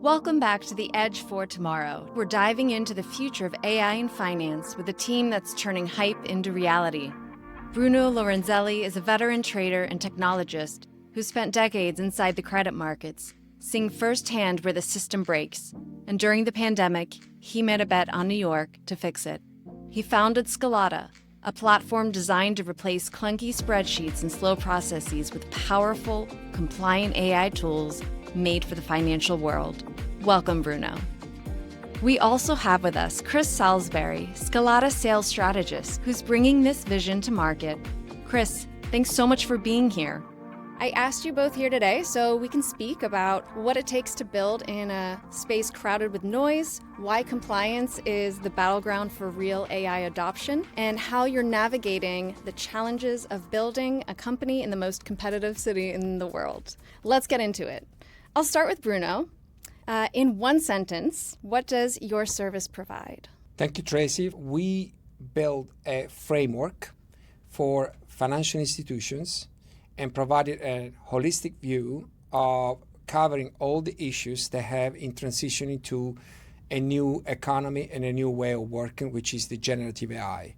Welcome back to The Edge for Tomorrow. We're diving into the future of AI in finance with a team that's turning hype into reality. Bruno Lorenzelli is a veteran trader and technologist who spent decades inside the credit markets, seeing firsthand where the system breaks. And during the pandemic, he made a bet on New York to fix it. He founded Scalata, a platform designed to replace clunky spreadsheets and slow processes with powerful, compliant AI tools made for the financial world. Welcome, Bruno. We also have with us Chris Salisbury, Scalata sales strategist, who's bringing this vision to market. Chris, thanks so much for being here. I asked you both here today so we can speak about what it takes to build in a space crowded with noise, why compliance is the battleground for real AI adoption, and how you're navigating the challenges of building a company in the most competitive city in the world. Let's get into it. I'll start with Bruno. In one sentence, what does your service provide? Thank you, Tracy. We build a framework for financial institutions and provided a holistic view of covering all the issues they have in transitioning to a new economy and a new way of working, which is the generative AI.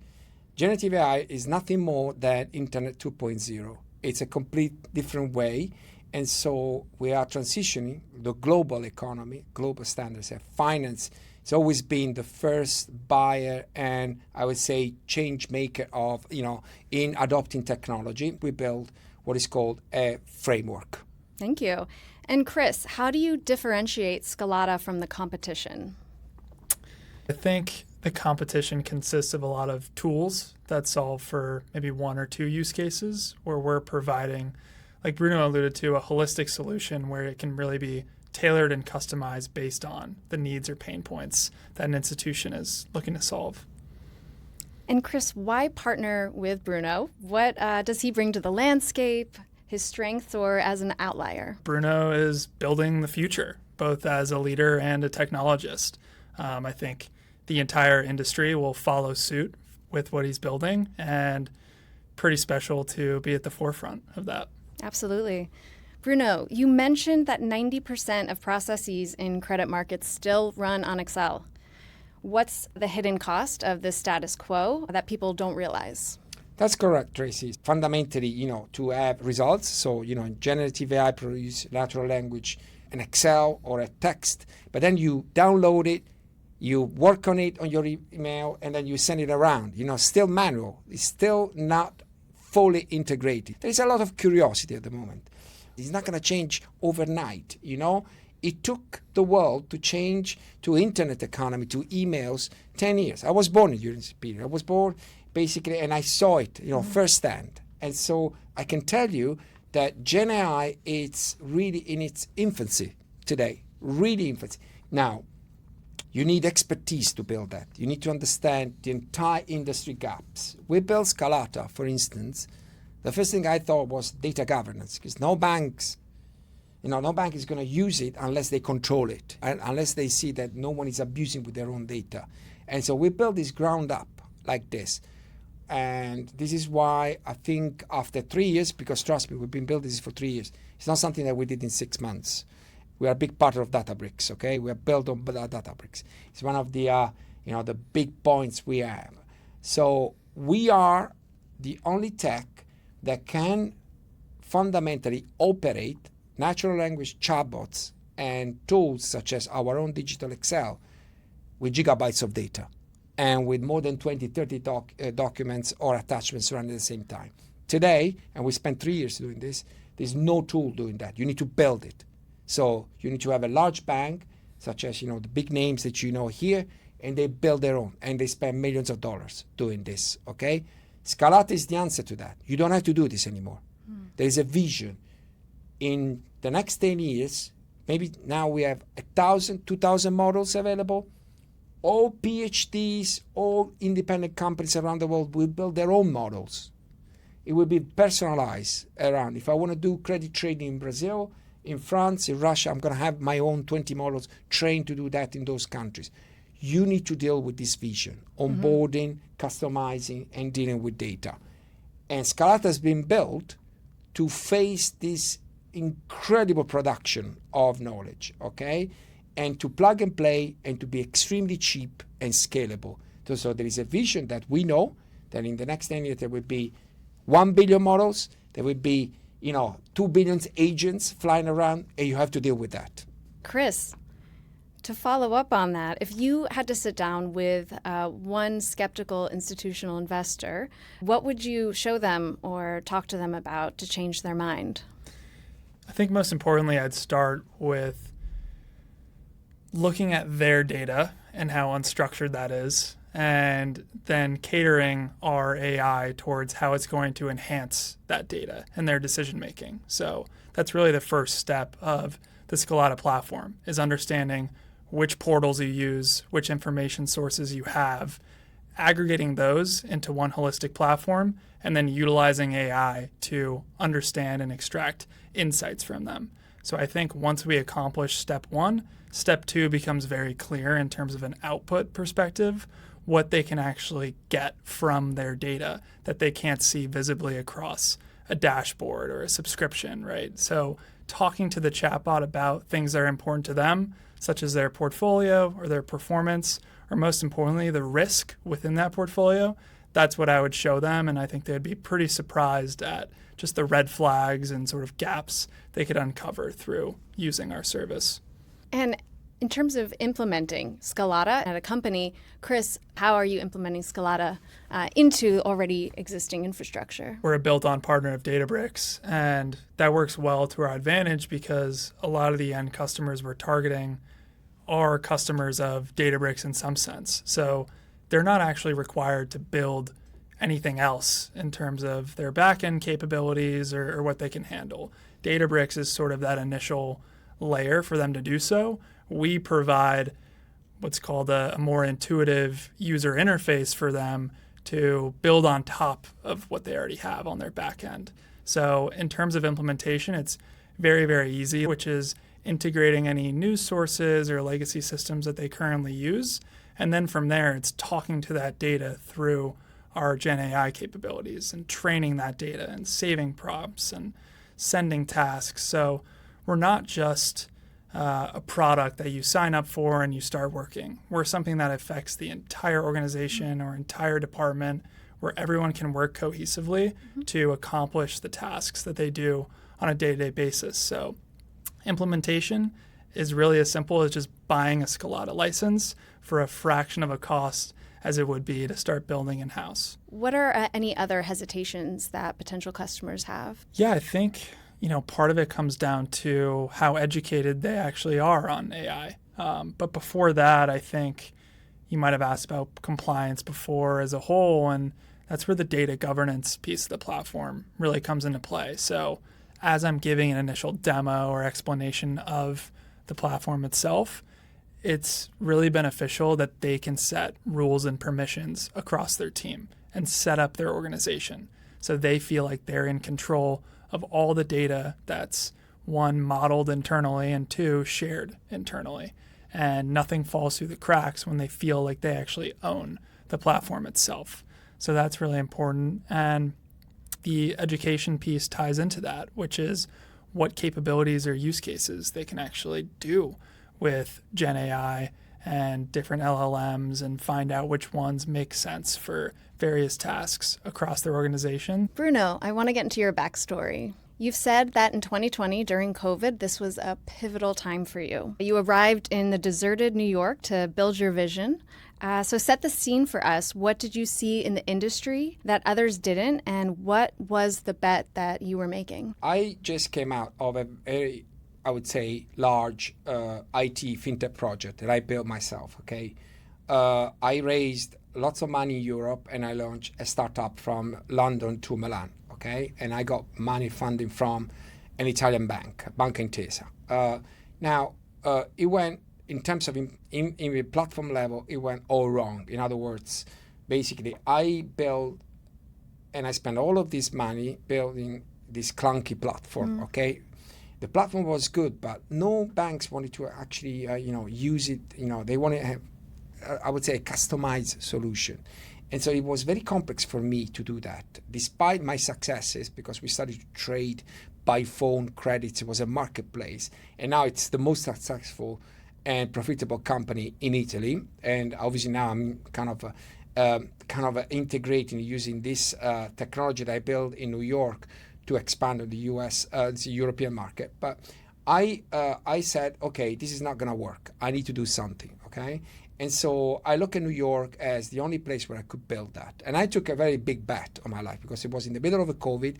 Generative AI is nothing more than Internet 2.0. It's a complete different way. And so we are transitioning the global economy, global standards. Finance has always been the first buyer and I would say change maker of, in adopting technology. We build what is called a framework. Thank you. And Chris, how do you differentiate Scalata from the competition? I think the competition consists of a lot of tools that solve for maybe one or two use cases, where we're providing, like Bruno alluded to, a holistic solution where it can really be tailored and customized based on the needs or pain points that an institution is looking to solve. And Chris, why partner with Bruno? What does he bring to the landscape, his strengths, or as an outlier? Bruno is building the future, both as a leader and a technologist. I think the entire industry will follow suit with what he's building, and pretty special to be at the forefront of that. Absolutely. Bruno, you mentioned that 90% of processes in credit markets still run on Excel. What's the hidden cost of this status quo that people don't realize? That's correct, Tracy. Fundamentally, to have results, so, generative AI produce natural language, an Excel or a text, but then you download it, you work on it on your email, and then you send it around. Still manual. It's still not fully integrated. There's a lot of curiosity at the moment. It's not going to change overnight, It took the world to change to internet economy, to emails, 10 years. I was born during this period. I was born basically, and I saw it, firsthand. And so I can tell you that Gen AI, it's really in its infancy today, really infancy. Now, you need expertise to build that. You need to understand the entire industry gaps. We built Scalata, for instance. The first thing I thought was data governance, because no bank is going to use it unless they control it, and unless they see that no one is abusing with their own data. And so we built this ground up like this. And this is why I think after 3 years, because trust me, we've been building this for 3 years. It's not something that we did in 6 months. We are a big part of Databricks, okay? We are built on Databricks. It's one of the, the big points we have. So we are the only tech that can fundamentally operate natural language chatbots and tools such as our own digital Excel with gigabytes of data and with more than 20, 30 documents or attachments running at the same time. Today, and we spent 3 years doing this, there's no tool doing that. You need to build it. So you need to have a large bank, such as the big names that here, and they build their own, and they spend millions of dollars doing this, okay? Scalata is the answer to that. You don't have to do this anymore. There is a vision. In the next 10 years, maybe now we have 1,000, 2,000 models available. All PhDs, all independent companies around the world will build their own models. It will be personalized around. If I want to do credit trading in Brazil, in France, in Russia, I'm going to have my own 20 models trained to do that in those countries. You need to deal with this vision, onboarding, customizing, and dealing with data. And Scalata has been built to face this incredible production of knowledge, okay? and to plug and play and to be extremely cheap and scalable. So there is a vision that we know that in the next 10 years there will be 1 billion models, there will be 2 billion agents flying around, and you have to deal with that. Chris, to follow up on that, if you had to sit down with one skeptical institutional investor, what would you show them or talk to them about to change their mind? I think most importantly, I'd start with looking at their data and how unstructured that is, and then catering our AI towards how it's going to enhance that data and their decision making. So that's really the first step of the Scata platform, is understanding which portals you use, which information sources you have, aggregating those into one holistic platform, and then utilizing AI to understand and extract insights from them. So I think once we accomplish step one, step two becomes very clear in terms of an output perspective, what they can actually get from their data that they can't see visibly across a dashboard or a subscription, right? So talking to the chatbot about things that are important to them, such as their portfolio or their performance, or most importantly, the risk within that portfolio, that's what I would show them. And I think they'd be pretty surprised at just the red flags and sort of gaps they could uncover through using our service. And in terms of implementing Scata at a company, Chris, how are you implementing Scata into already existing infrastructure? We're a built-on partner of Databricks, and that works well to our advantage because a lot of the end customers we're targeting are customers of Databricks in some sense. So they're not actually required to build anything else in terms of their back-end capabilities or what they can handle. Databricks is sort of that initial layer for them to do so. We provide what's called a more intuitive user interface for them to build on top of what they already have on their back end. So in terms of implementation, it's very, very easy, which is integrating any news sources or legacy systems that they currently use. And then from there, it's talking to that data through our Gen AI capabilities and training that data and saving prompts and sending tasks. So we're not just a product that you sign up for and you start working. We're something that affects the entire organization or entire department, where everyone can work cohesively to accomplish the tasks that they do on a day-to-day basis. So implementation is really as simple as just buying a Scata license for a fraction of a cost as it would be to start building in-house. What are any other hesitations that potential customers have? Yeah, I think part of it comes down to how educated they actually are on AI. But before that, I think you might have asked about compliance before as a whole, and that's where the data governance piece of the platform really comes into play. So as I'm giving an initial demo or explanation of the platform itself, it's really beneficial that they can set rules and permissions across their team and set up their organization so they feel like they're in control of all the data that's, one, modeled internally, and two, shared internally. And nothing falls through the cracks when they feel like they actually own the platform itself. So that's really important. And the education piece ties into that, which is what capabilities or use cases they can actually do with Gen AI and different LLMs, and find out which ones make sense for various tasks across their organization. Bruno, I want to get into your backstory. You've said that in 2020, during COVID, this was a pivotal time for you. You arrived in the deserted New York to build your vision. So set the scene for us. What did you see in the industry that others didn't, and what was the bet that you were making? I just came out of a very, I would say, large IT fintech project that I built myself, okay? I raised lots of money in Europe, and I launched a startup from London to Milan, okay? And I got money funding from an Italian bank, Banca Intesa. Now, it went, in terms of in the platform level, it went all wrong. In other words, basically, I built, and I spent all of this money building this clunky platform, okay? The platform was good, but no banks wanted to actually, use it. They wanted to have, I would say, a customized solution. And so it was very complex for me to do that, despite my successes, because we started to trade by phone credits. It was a marketplace. And now it's the most successful and profitable company in Italy. And obviously now I'm kind of integrating using this technology that I built in New York to expand on the US, the European market. But I said, okay, this is not going to work. I need to do something, okay? And so I look at New York as the only place where I could build that. And I took a very big bet on my life because it was in the middle of a COVID.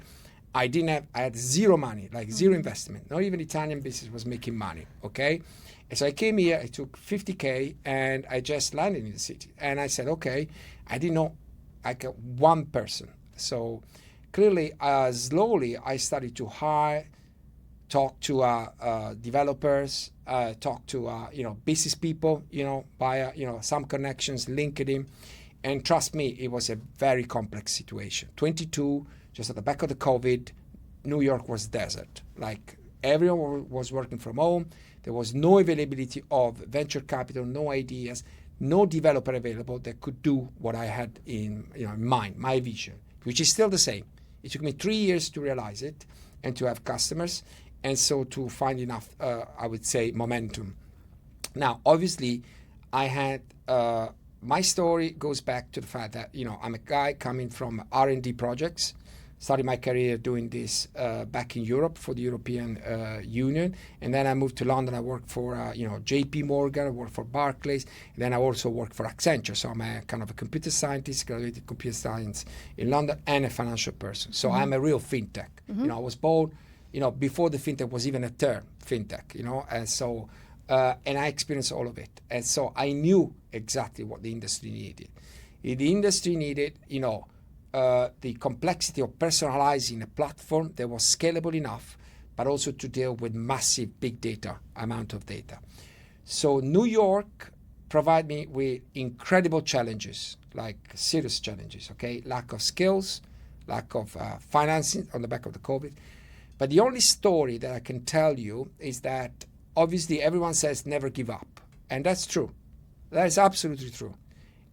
I had zero money, like zero investment. Not even Italian business was making money, okay? And so I came here, I took 50K, and I just landed in the city. And I said, okay, I didn't know like one person. So clearly, slowly, I started to hire, talk to developers, talk to business people, via some connections, LinkedIn, and trust me, it was a very complex situation. 22, just at the back of the COVID, New York was desert. Like everyone was working from home. There was no availability of venture capital, no ideas, no developer available that could do what I had in mind, my vision, which is still the same. It took me 3 years to realize it and to have customers, and so to find enough, I would say, momentum. Now, obviously, I had my story goes back to the fact that I'm a guy coming from R&D projects. Started my career doing this back in Europe for the European Union, and then I moved to London. I worked for JP Morgan, I worked for Barclays, and then I also worked for Accenture. So I'm a kind of a computer scientist, graduated computer science in London, and a financial person. So I'm a real fintech. I was born, before the fintech was even a term, fintech. And so and I experienced all of it, and so I knew exactly what the industry needed. The industry needed, the complexity of personalizing a platform that was scalable enough, but also to deal with massive big data, amount of data. So New York provided me with incredible challenges, like serious challenges, okay? Lack of skills, lack of financing on the back of the COVID. But the only story that I can tell you is that obviously everyone says never give up. And that's true. That is absolutely true.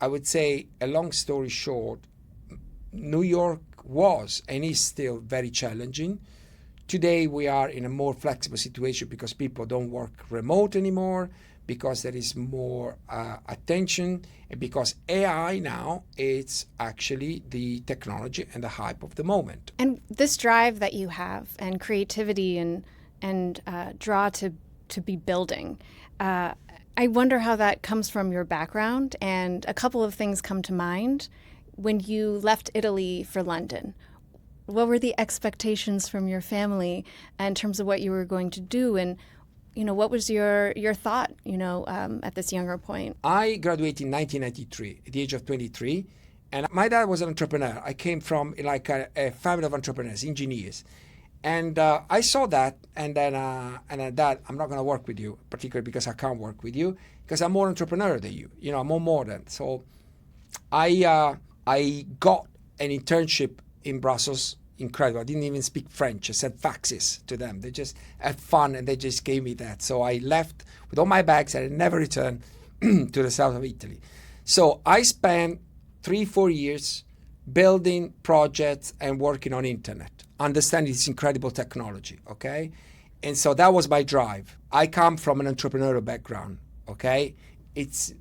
I would say, a long story short, New York was and is still very challenging. Today we are in a more flexible situation because people don't work remote anymore, because there is more attention, and because AI now it's actually the technology and the hype of the moment. And this drive that you have and creativity and draw to be building, I wonder how that comes from your background, and a couple of things come to mind. When you left Italy for London, what were the expectations from your family in terms of what you were going to do, and what was your thought at this younger point? I graduated in 1993 at the age of 23, and my dad was an entrepreneur. I came from like a family of entrepreneurs, engineers, and I saw that, and then Dad, I'm not going to work with you, particularly because I can't work with you because I'm more entrepreneur than you. I'm more modern. So I got an internship in Brussels. Incredible. I didn't even speak French. I sent faxes to them. They just had fun and they just gave me that. So I left with all my bags and I never returned to the south of Italy. So I spent 3-4 years building projects and working on internet, understanding this incredible technology, okay? And so that was my drive. I come from an entrepreneurial background, okay? It's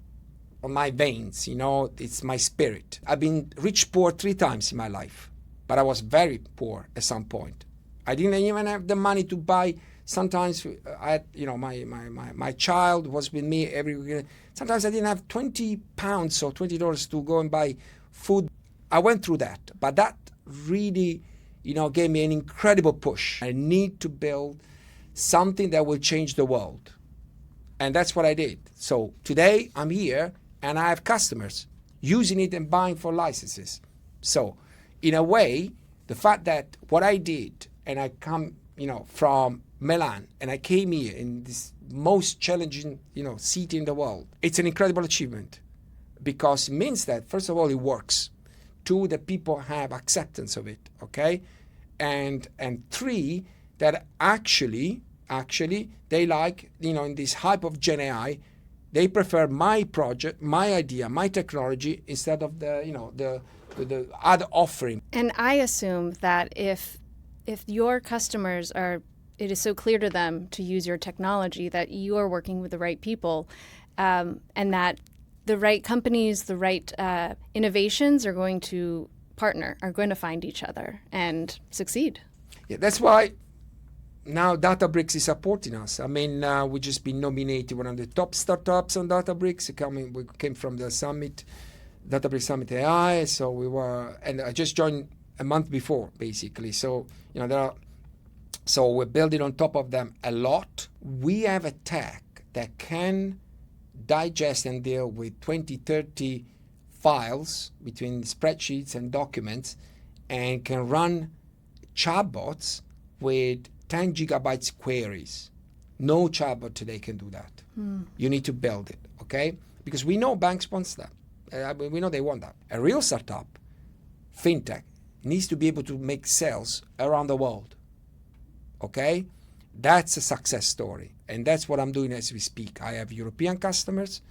on my veins, it's my spirit. I've been rich poor 3 times in my life, but I was very poor at some point. I didn't even have the money to buy. Sometimes I had, my child was with me every week. Sometimes I didn't have 20 pounds or $20 to go and buy food. I went through that, but that really, gave me an incredible push. I need to build something that will change the world. And that's what I did. So today I'm here and I have customers using it and buying for licenses. So in a way, the fact that what I did, and I come, from Milan, and I came here in this most challenging, city in the world, it's an incredible achievement because it means that, first of all, it works. 2, that people have acceptance of it, okay? And 3, that actually they like, in this hype of Gen AI, they prefer my project, my idea, my technology instead of the other offering. And I assume that if your customers are it is so clear to them to use your technology that you are working with the right people, and that the right companies, the right innovations are going to partner, are going to find each other and succeed. Yeah, that's why now Databricks is supporting us. I mean, we just been nominated one of the top startups on Databricks. We came from the summit, Databricks Summit AI. So we were, and I just joined a month before, basically. So so we're building on top of them a lot. We have a tech that can digest and deal with 20, 30 files between spreadsheets and documents, and can run chatbots with 10 gigabytes queries. No chatbot today can do that. You need to build it, okay? Because we know banks want that. We know they want that. A real startup, Fintech, needs to be able to make sales around the world, okay? That's a success story. And that's what I'm doing as we speak. I have European customers.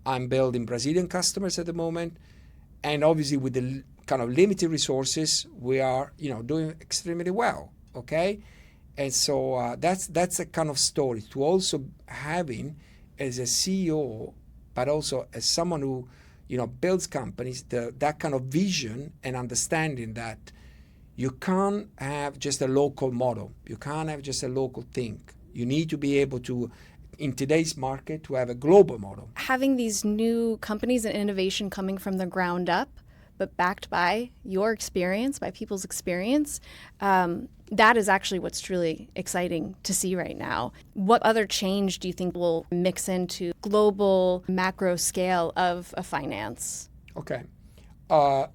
I'm building Brazilian customers at the moment. And obviously with the kind of limited resources, we are, doing extremely well, okay? And so that's a kind of story to also having as a CEO, but also as someone who, builds companies, that kind of vision and understanding that you can't have just a local model. You can't have just a local thing. You need to be able to, in today's market, to have a global model. Having these new companies and innovation coming from the ground up, but backed by your experience, by people's experience, that is actually what's truly exciting to see right now. What other change do you think will mix into global macro scale of finance? Okay.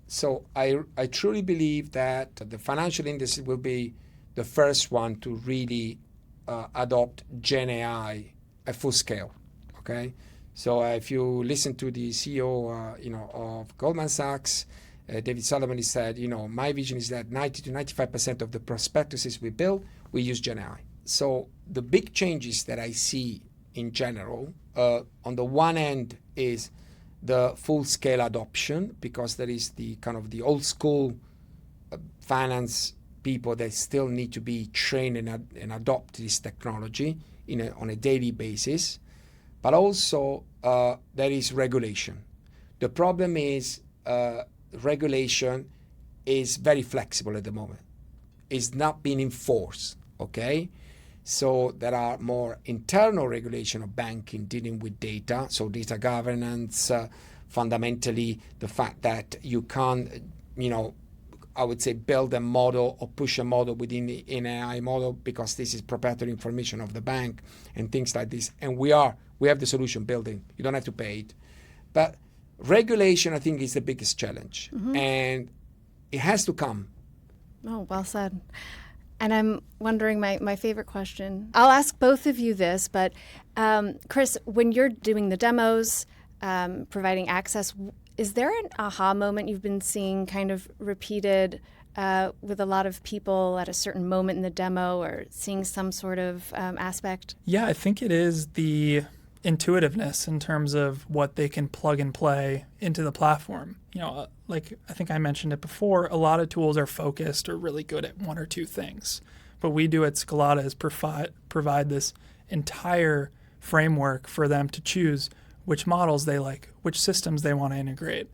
So I truly believe that the financial industry will be the first one to really adopt Gen AI at full scale. Okay. So if you listen to the CEO, of Goldman Sachs, David Solomon, he said, my vision is that 90 to 95% of the prospectuses we build, we use Gen AI. So the big changes that I see in general, on the one end is the full-scale adoption, because there is the kind of the old school finance people that still need to be trained and adopt this technology on a daily basis. But also there is regulation. The problem is regulation is very flexible at the moment. It's not being enforced, okay? So there are more internal regulation of banking dealing with data, so data governance, fundamentally the fact that you can't, I would say build a model or push a model within the AI model because this is proprietary information of the bank and things like this. And we have the solution building. You don't have to pay it. But regulation, I think, is the biggest challenge. Mm-hmm. And it has to come. Oh, well said. And I'm wondering, my favorite question. I'll ask both of you this, but Chris, when you're doing the demos, providing access, is there an aha moment you've been seeing kind of repeated with a lot of people at a certain moment in the demo, or seeing some sort of aspect? Yeah, I think it is the intuitiveness in terms of what they can plug and play into the platform. Like I think I mentioned it before, a lot of tools are focused or really good at one or two things. What we do at Scalata is provide this entire framework for them to choose which models they like, which systems they want to integrate,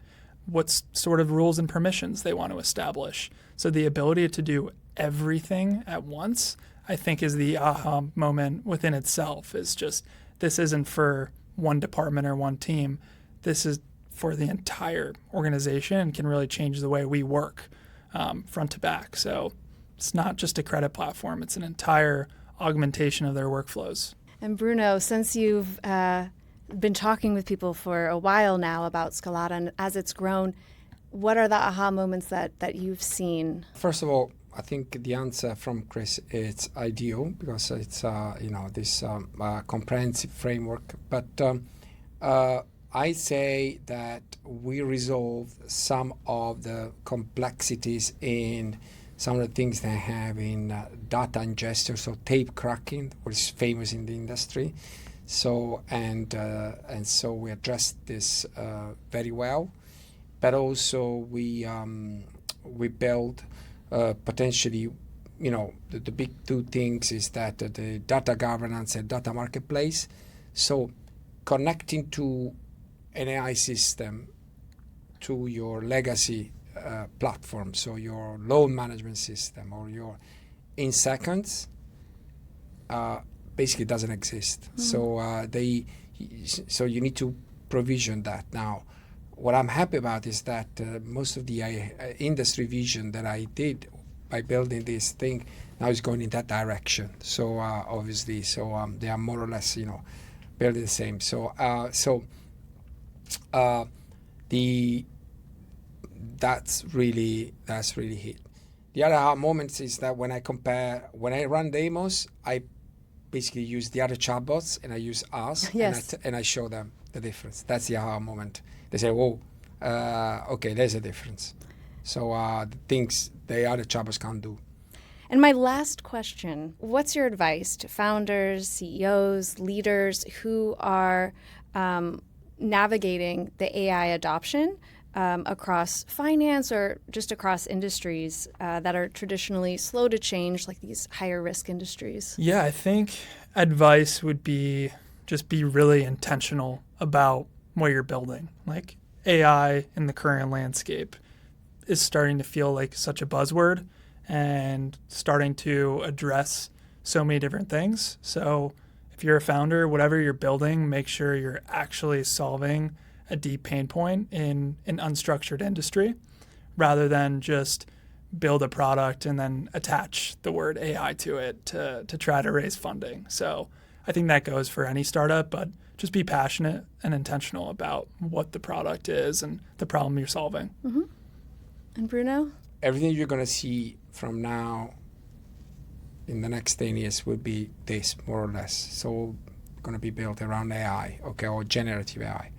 what sort of rules and permissions they want to establish. So the ability to do everything at once, I think, is the aha moment within itself. Is just, this isn't for one department or one team. This is for the entire organization and can really change the way we work front to back. So it's not just a credit platform. It's an entire augmentation of their workflows. And Bruno, since you've been talking with people for a while now about Scalata and as it's grown, what are the aha moments that you've seen? First of all, I think the answer from Chris is ideal because it's this comprehensive framework. But I say that we resolve some of the complexities in some of the things they have in data ingestion, so tape cracking, which is famous in the industry. So so we addressed this very well, but also we build potentially the big two things is that the data governance and data marketplace. So connecting to an AI system to your legacy platform, so your loan management system or in seconds, basically doesn't exist. So you need to provision that. Now, what I'm happy about is that most of the industry vision that I did by building this thing now is going in that direction. So obviously, they are more or less, building the same. That's really hit. The other aha moments is that when I run demos, I basically use the other chatbots and I use us. Yes. and I show them the difference. That's the aha moment. They say, "Whoa, okay, there's a difference." So the things the other chatbots can't do. And my last question, what's your advice to founders, CEOs, leaders who are navigating the AI adoption across finance or just across industries that are traditionally slow to change, like these higher risk industries? Yeah, I think advice would be just be really intentional about what you're building. Like AI in the current landscape is starting to feel like such a buzzword and starting to address so many different things. So if you're a founder, whatever you're building, make sure you're actually solving a deep pain point in an unstructured industry rather than just build a product and then attach the word AI to it to try to raise funding. So I think that goes for any startup, but just be passionate and intentional about what the product is and the problem you're solving. Mm-hmm. And Bruno? Everything you're going to see from now in the next 10 years will be this, more or less. So going to be built around AI, okay, or generative AI.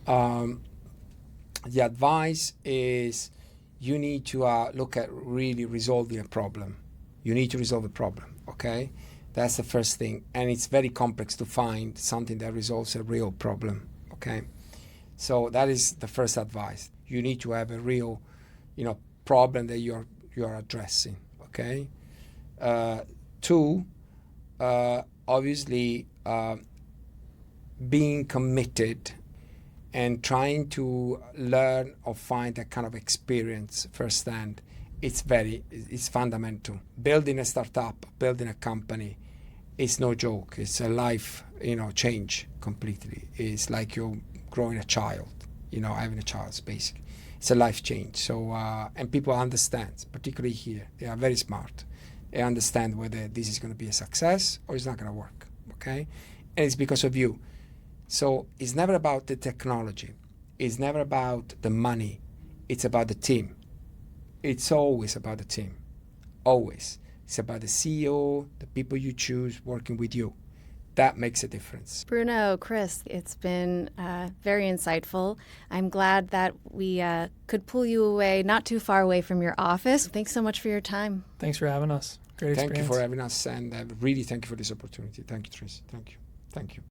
The advice is you need to look at really resolving a problem. You need to resolve a problem, okay? That's the first thing. And it's very complex to find something that resolves a real problem, okay? So that is the first advice. You need to have a real, problem that you're addressing, okay? Two, obviously, being committed and trying to learn or find that kind of experience firsthand, it's fundamental. Building a startup, building a company, it's no joke. It's a life, change completely. It's like you're growing a child, having a child, basically. It's a life change. So, and people understand, particularly here, they are very smart. They understand whether this is going to be a success or it's not going to work, okay? And it's because of you. So it's never about the technology. It's never about the money. It's about the team. It's always about the team. Always. It's about the CEO, the people you choose working with you. That makes a difference. Bruno, Chris, it's been very insightful. I'm glad that we could pull you away, not too far away from your office. Thanks so much for your time. Thanks for having us. Great experience. Thank you for having us, and really thank you for this opportunity. Thank you, Tracy. Thank you.